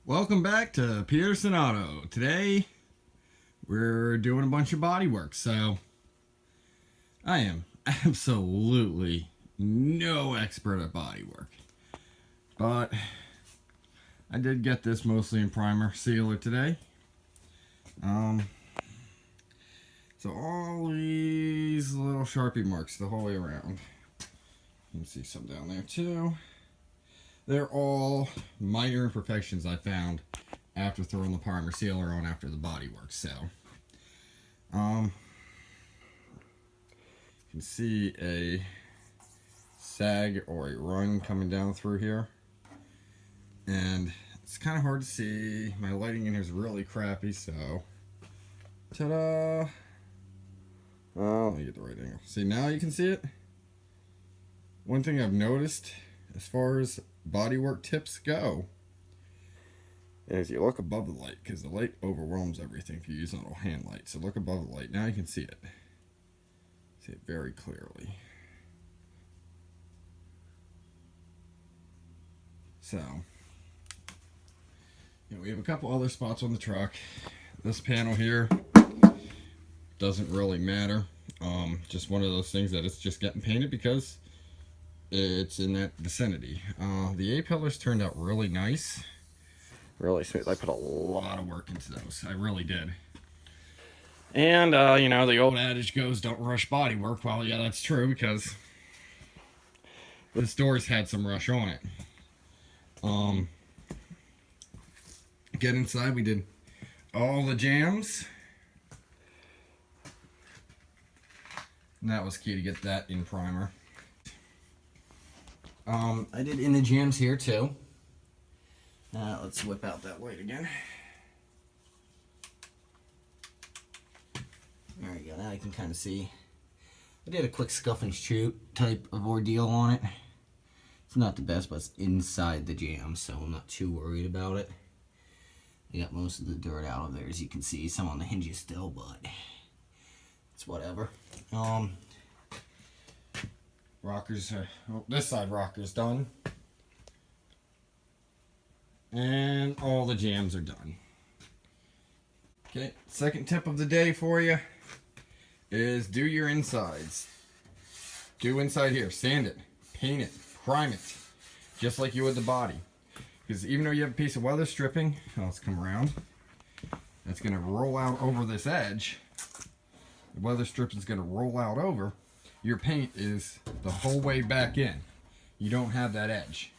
Welcome back to Peterson Auto. Today we're doing a bunch of body work. So I am absolutely no expert at body work, but I did get this mostly in primer sealer today. So all these little Sharpie marks the whole way around. You can see some down there too. They're all minor imperfections I found after throwing the primer sealer on after the body work. So, you can see a sag or a run coming down through here. And it's kind of hard to see. My lighting in here is really crappy, so ta-da! Well, let me get the right angle. See, now you can see it. One thing I've noticed as far as bodywork tips go is you look above the light, because the light overwhelms everything if you use a little hand light. So look above the light. Now you can see it. See it very clearly. So, we have a couple other spots on the truck. This panel here doesn't really matter. Just one of those things that it's just getting painted because it's in that vicinity. The A-pillars turned out really nice. Really smooth. I put a lot of work into those. I really did. And, the old adage goes, don't rush body work. Well, yeah, that's true, because this door's had some rush on it. Get inside, we did all the jams. And that was key to get that in primer. I did in the jams here too. Let's whip out that light again. There we go. Now I can kind of see. I did a quick scuff and shoot type of ordeal on it. It's not the best, but it's inside the jam, so I'm not too worried about it. I got most of the dirt out of there, as you can see. Some on the hinges still, but it's whatever. Rockers are, this side rocker's done. And all the jams are done. Okay, second tip of the day for you is do your insides. Do inside here, sand it, paint it, prime it, just like you would the body. Because even though you have a piece of weather stripping, let's come around, that's going to roll out over this edge. The weather strip is going to roll out over. Your paint is the whole way back in. You don't have that edge.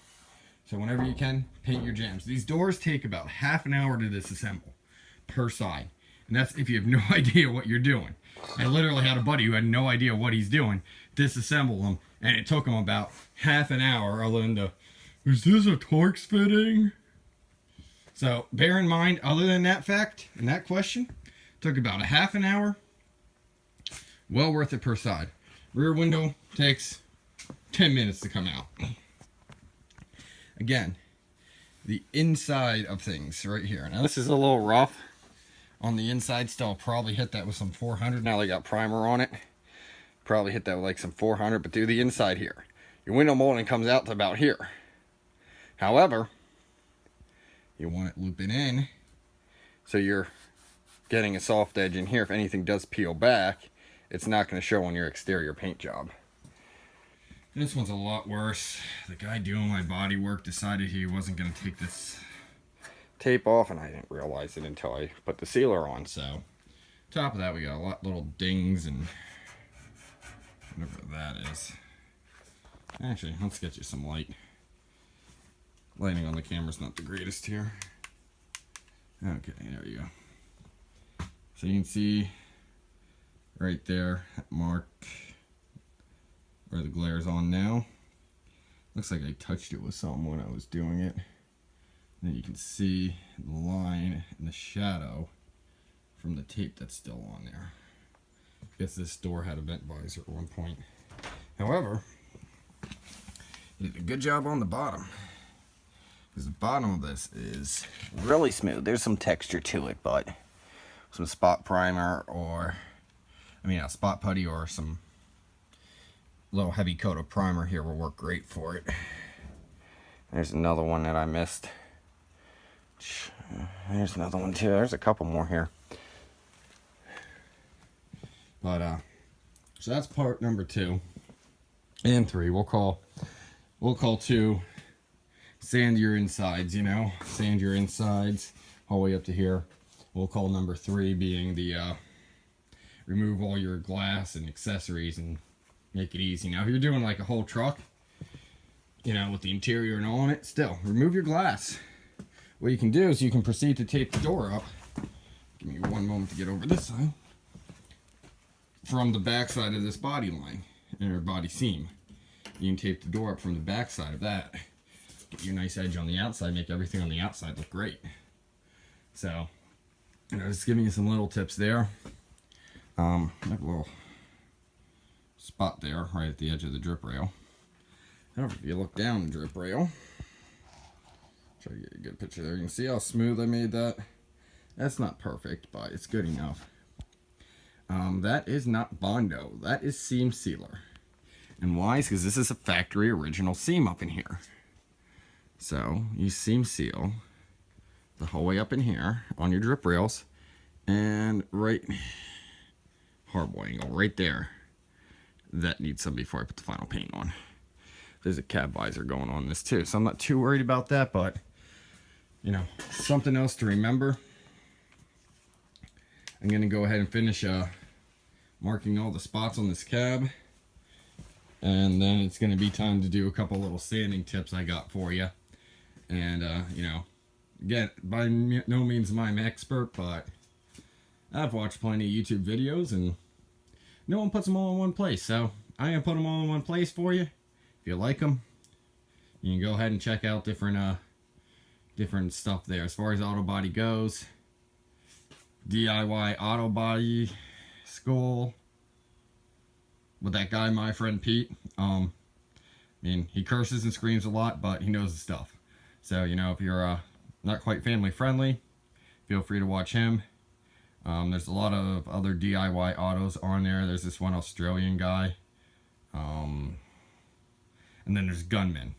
So whenever you can, paint your jams. These doors take about half an hour to disassemble per side. And that's if you have no idea what you're doing. I literally had a buddy who had no idea what he's doing disassemble them, and it took him about half an hour other than the, is this a Torx fitting? So bear in mind, other than that fact and that question, took about a half an hour. Well worth it per side. Rear window takes 10 minutes to come out. Again, the inside of things right here. Now this is a little rough on the inside still. I'll probably hit that with some 400. Now they got primer on it. Probably hit that with like some 400, but do the inside here. Your window molding comes out to about here. However, you want it looping in so you're getting a soft edge in here. If anything does peel back, it's not going to show on your exterior paint job. This one's a lot worse. The guy doing my body work decided he wasn't going to take this tape off, and I didn't realize it until I put the sealer on. So, top of that, we got a lot little dings and whatever that is. Actually, let's get you some light. Lighting on the camera's not the greatest here. Okay, there you go. So you can see right there, that mark where the glare's on now. Looks like I touched it with something when I was doing it. And then you can see the line and the shadow from the tape that's still on there. I guess this door had a vent visor at one point. However, you did a good job on the bottom. Because the bottom of this is really smooth. There's some texture to it, but some spot primer or, a spot putty or some little heavy coat of primer here will work great for it. There's another one that I missed. There's another one too. There's a couple more here. But so that's part number 2 and 3. We'll call 2 sand your insides, you know, sand your insides all the way up to here. We'll call number 3 being the remove all your glass and accessories and make it easy. Now if you're doing like a whole truck, you know, with the interior and all on it, still remove your glass. What you can do is you can proceed to tape the door up. Give me one moment to get over this side. From the back side of this body line or body seam, you can tape the door up from the back side of that. Get your nice edge on the outside, make everything on the outside look great. So, you know, just giving you some little tips there. I have a little spot there right at the edge of the drip rail. However, if you look down the drip rail, try to get a good picture there. You can see how smooth I made that. That's not perfect, but it's good enough. That is not Bondo. That is seam sealer. And why? Because this is a factory original seam up in here. So you seam seal the whole way up in here on your drip rails, and right hardware angle right there. That needs some before I put the final paint on. There's a cab visor going on this too, so I'm not too worried about that, but you know, something else to remember. I'm gonna go ahead and finish marking all the spots on this cab, and then it's gonna be time to do a couple little sanding tips I got for you. And you know, again, by no means am I an expert, but I've watched plenty of YouTube videos and no one puts them all in one place, so I'm gonna put them all in one place for you. If you like them, you can go ahead and check out different stuff there. As far as auto body goes, DIY auto body school with that guy, my friend Pete. I mean, he curses and screams a lot, but he knows the stuff. So, you know, if you're not quite family friendly, feel free to watch him. There's a lot of other DIY autos on there. There's this one Australian guy. And then there's Gunman.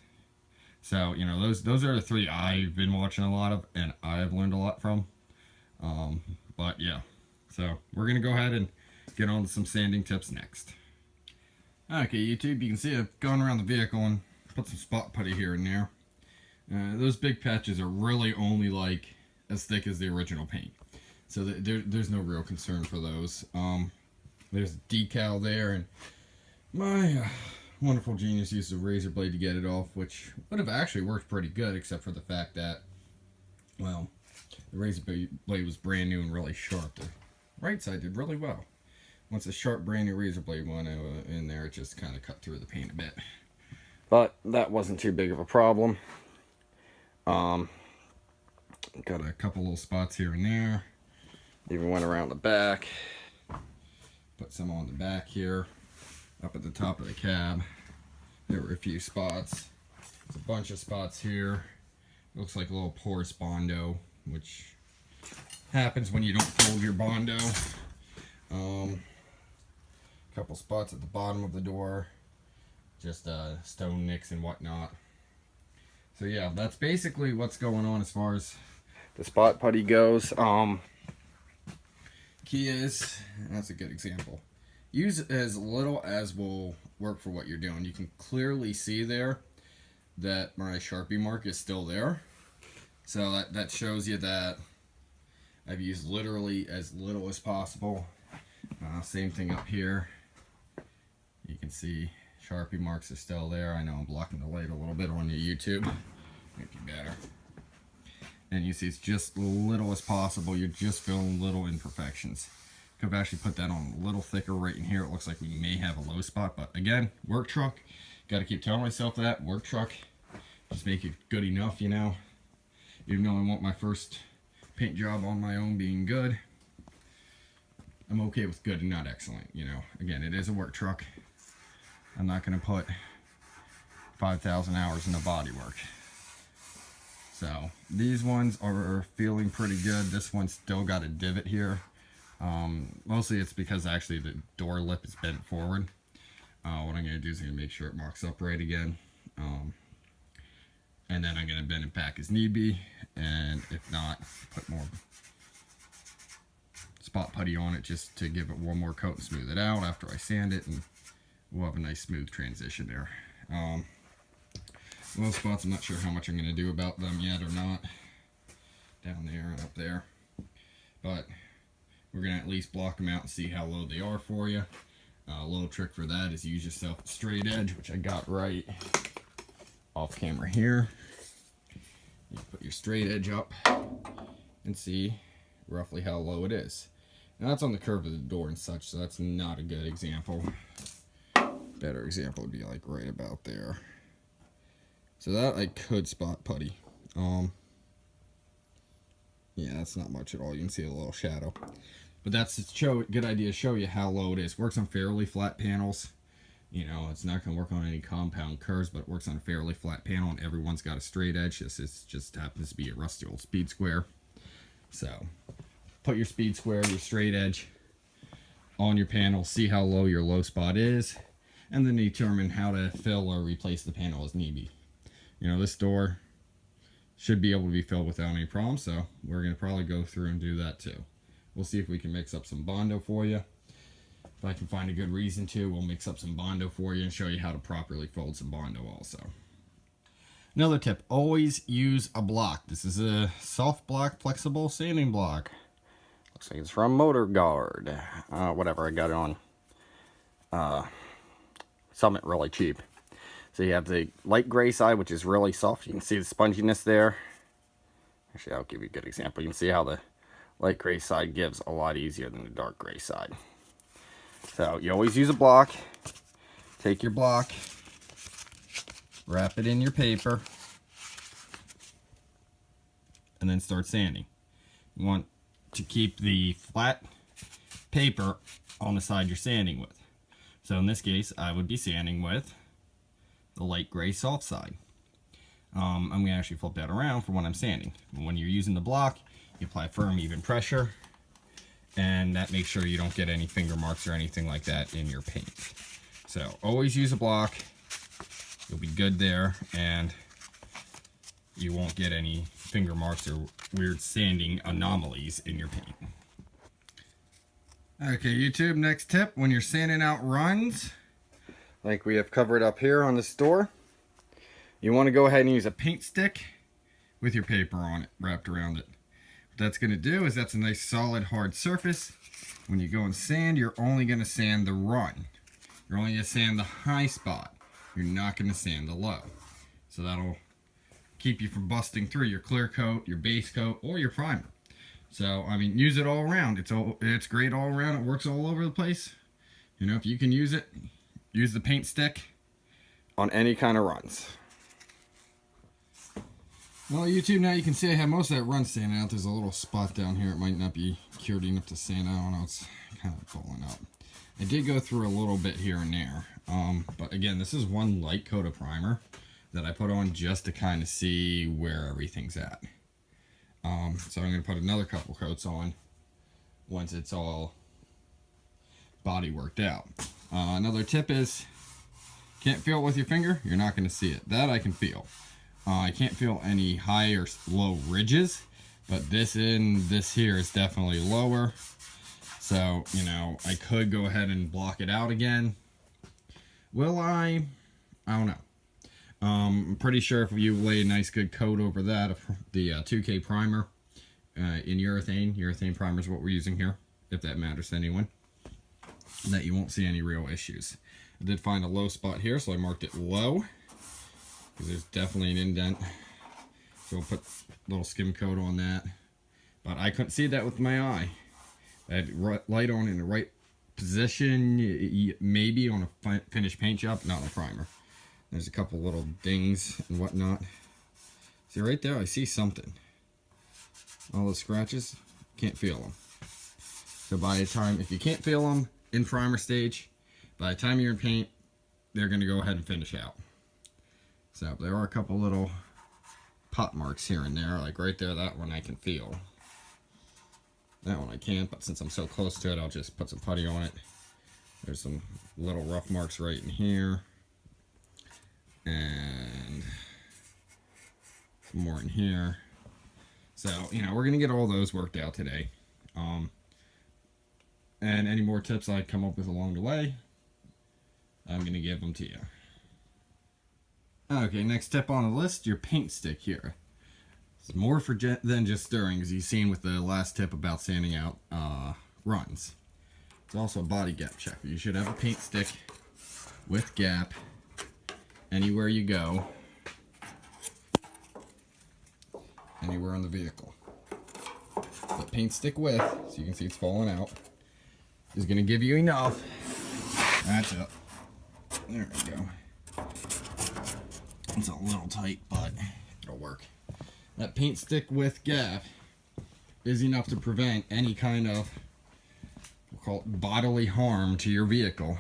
So, you know, those are the 3 I've been watching a lot of and I've learned a lot from. But yeah, so we're going to go ahead and get on to some sanding tips next. Okay, YouTube, you can see I've gone around the vehicle and put some spot putty here and there. Those big patches are really only like as thick as the original paint. So there's no real concern for those. There's a decal there, and my wonderful genius used a razor blade to get it off, which would have actually worked pretty good, except for the fact that, well, the razor blade was brand new and really sharp. The right side did really well. Once a sharp brand new razor blade went in there, it just kind of cut through the paint a bit. But that wasn't too big of a problem. Got a couple little spots here and there. Even went around the back. Put some on the back here. Up at the top of the cab. There were a few spots. There's a bunch of spots here. Looks like a little porous Bondo, which happens when you don't fold your Bondo. Couple spots at the bottom of the door. Just stone nicks and whatnot. So yeah, that's basically what's going on as far as the spot putty goes. Key is, and that's a good example, use as little as will work for what you're doing. You can clearly see there that my Sharpie mark is still there. So that shows you that I've used literally as little as possible. Same thing up here. You can see Sharpie marks are still there. I know I'm blocking the light a little bit on your YouTube. Might be better. And you see it's just little as possible. You're just feeling little imperfections. Could have actually put that on a little thicker right in here. It looks like we may have a low spot, but again, work truck. Got to keep telling myself that. Work truck. Just make it good enough, you know. Even though I want my first paint job on my own being good, I'm okay with good and not excellent, you know. Again, it is a work truck. I'm not going to put 5,000 hours in the body work. So these ones are feeling pretty good. This one's still got a divot here. Mostly it's because actually the door lip is bent forward. What I'm going to do is I'm going to make sure it marks up right again. And then I'm going to bend it back as need be. And If not, put more spot putty on it just to give it one more coat and smooth it out after I sand it, and we'll have a nice smooth transition there. Low spots, I'm not sure how much I'm going to do about them yet or not, down there and up there, but we're going to at least block them out and see how low they are for you. A little trick for that is use yourself a straight edge, which I got right off camera here. You put your straight edge up and see roughly how low it is. Now that's on the curve of the door and such, so that's not a good example. Better example would be like right about there. So that I could spot putty. Yeah, that's not much at all. You can see a little shadow. But that's a good idea to show you how low it is. Works on fairly flat panels. You know, it's not going to work on any compound curves, but it works on a fairly flat panel, and everyone's got a straight edge. This just happens to be a rusty old speed square. So, put your speed square, your straight edge on your panel, see how low your low spot is, and then determine how to fill or replace the panel as need be. You know, this door should be able to be filled without any problem, so we're going to probably go through and do that too. We'll see if we can mix up some Bondo for you. If I can find a good reason to, we'll mix up some Bondo for you and show you how to properly fold some Bondo also. Another tip, always use a block. This is a soft block, flexible sanding block. Looks like it's from Motor Guard. Whatever, I got it on Summit really cheap. So you have the light gray side, which is really soft. You can see the sponginess there. Actually, I'll give you a good example. You can see how the light gray side gives a lot easier than the dark gray side. So you always use a block. Take your block, wrap it in your paper, and then start sanding. You want to keep the flat paper on the side you're sanding with. So in this case, I would be sanding with the light gray soft side. I'm going to actually flip that around for when I'm sanding. When you're using the block, you apply firm, even pressure, and that makes sure you don't get any finger marks or anything like that in your paint. So always use a block. You'll be good there, and you won't get any finger marks or weird sanding anomalies in your paint. Okay, YouTube, next tip, when you're sanding out runs, like we have covered up here on this door, you want to go ahead and use a paint stick with your paper on it, wrapped around it. What that's going to do is that's a nice solid hard surface. When you go and sand, you're only going to sand the run. You're only going to sand the high spot. You're not going to sand the low. So that'll keep you from busting through your clear coat, your base coat, or your primer. So, I mean, use it all around. It's great all around. It works all over the place. You know, if you can use it, use the paint stick on any kind of runs. Well, YouTube, now you can see I have most of that run sanded out. There's a little spot down here. It might not be cured enough to sand. I don't know. It's kind of falling out. I did go through a little bit here and there. But again, this is one light coat of primer that I put on just to kind of see where everything's at. So I'm going to put another couple coats on once it's all body worked out. Another tip is, can't feel it with your finger, you're not going to see it. That I can feel. I can't feel any high or low ridges, but this here is definitely lower. So, you know, I could go ahead and block it out again. Will I? I don't know. I'm pretty sure if you lay a nice good coat over that of the 2K primer in urethane primer is what we're using here, if that matters to anyone, that you won't see any real issues. I did find a low spot here, so I marked it low, because there's definitely an indent. So we'll put a little skim coat on that. But I couldn't see that with my eye. I had light on in the right position, maybe on a finished paint job, not on a primer. There's a couple little dings and whatnot. See right there, I see something. All the scratches, can't feel them. So by the time, if you can't feel them in primer stage, by the time you're in paint, they're going to go ahead and finish out. So there are a couple little pot marks here and there, like right there, that one I can feel. That one I can't, but since I'm so close to it, I'll just put some putty on it. There's some little rough marks right in here. And some more in here. So, you know, we're going to get all those worked out today. And any more tips I come up with along the way, I'm going to give them to you. Okay, next tip on the list, your paint stick here. It's more for than just stirring, as you've seen with the last tip about sanding out runs. It's also a body gap checker. You should have a paint stick with gap anywhere you go, anywhere on the vehicle. The paint stick width, so you can see it's falling out, is going to give you enough. That's it. There we go. It's a little tight, but it'll work. That paint stick width gap is enough to prevent any kind of, we'll call it, bodily harm to your vehicle.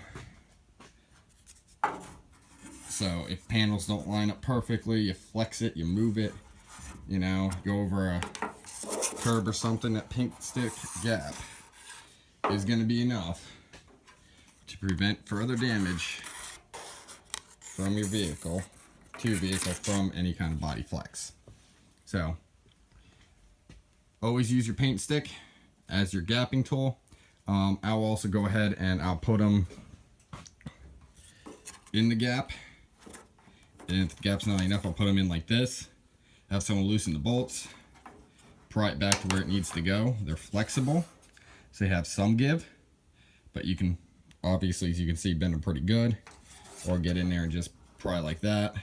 So if panels don't line up perfectly, you flex it, you move it, you know, go over a curb or something, that paint stick gap is going to be enough to prevent further damage from your vehicle, to your vehicle, from any kind of body flex. So always use your paint stick as your gapping tool. I'll also go ahead and I'll put them in the gap, and if the gap's not enough, I'll put them in like this. Have someone loosen the bolts, pry it back to where it needs to go. They're flexible, so they have some give, but you can obviously, as you can see, bend them pretty good, or get in there and just pry like that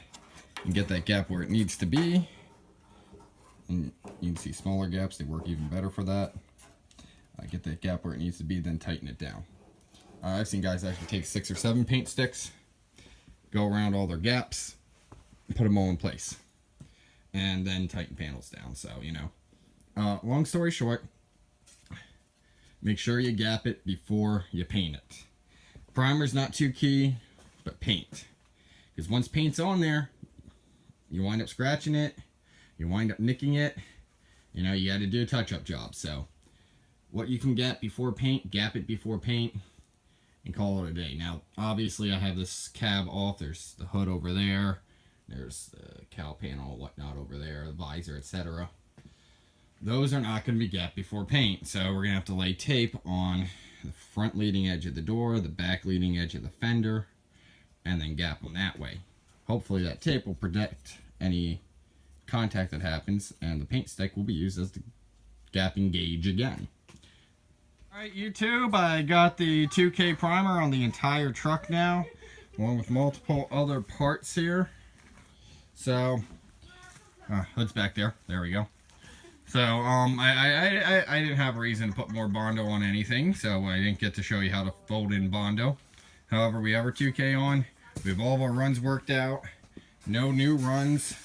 and get that gap where it needs to be. And you can see smaller gaps, they work even better for that. Get that gap where it needs to be, then tighten it down. I've seen guys actually take 6 or 7 paint sticks, go around all their gaps, put them all in place, and then tighten panels down. So, you know, long story short, make sure you gap it before you paint it. Primer's not too key, but paint. Because once paint's on there, you wind up scratching it, you wind up nicking it, you know, you got to do a touch-up job. So what you can gap before paint, gap it before paint, and call it a day. Now, obviously, I have this cab off. There's the hood over there. There's the cowl panel, whatnot over there, the visor, etc. Those are not going to be gapped before paint, so we're going to have to lay tape on the front leading edge of the door, the back leading edge of the fender, and then gap them that way. Hopefully that tape will protect any contact that happens, and the paint stick will be used as the gapping gauge again. Alright YouTube, I got the 2K primer on the entire truck now, along with multiple other parts here. So, hood's back there. There we go. So, I didn't have a reason to put more Bondo on anything, so I didn't get to show you how to fold in Bondo. However, we have our 2K on. We have all of our runs worked out. No new runs.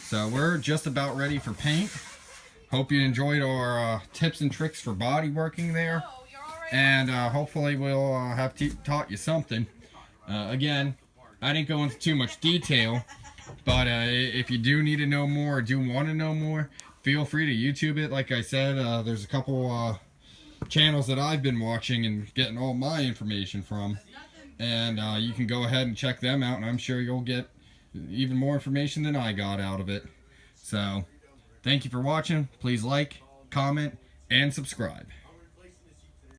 So, we're just about ready for paint. Hope you enjoyed our tips and tricks for body working there. And hopefully we'll have taught you something. Again, I didn't go into too much detail, but if you do need to know more or do want to know more, feel free to YouTube it. Like I said, there's a couple channels that I've been watching and getting all my information from. And you can go ahead and check them out, and I'm sure you'll get even more information than I got out of it. So, thank you for watching. Please like, comment, and subscribe.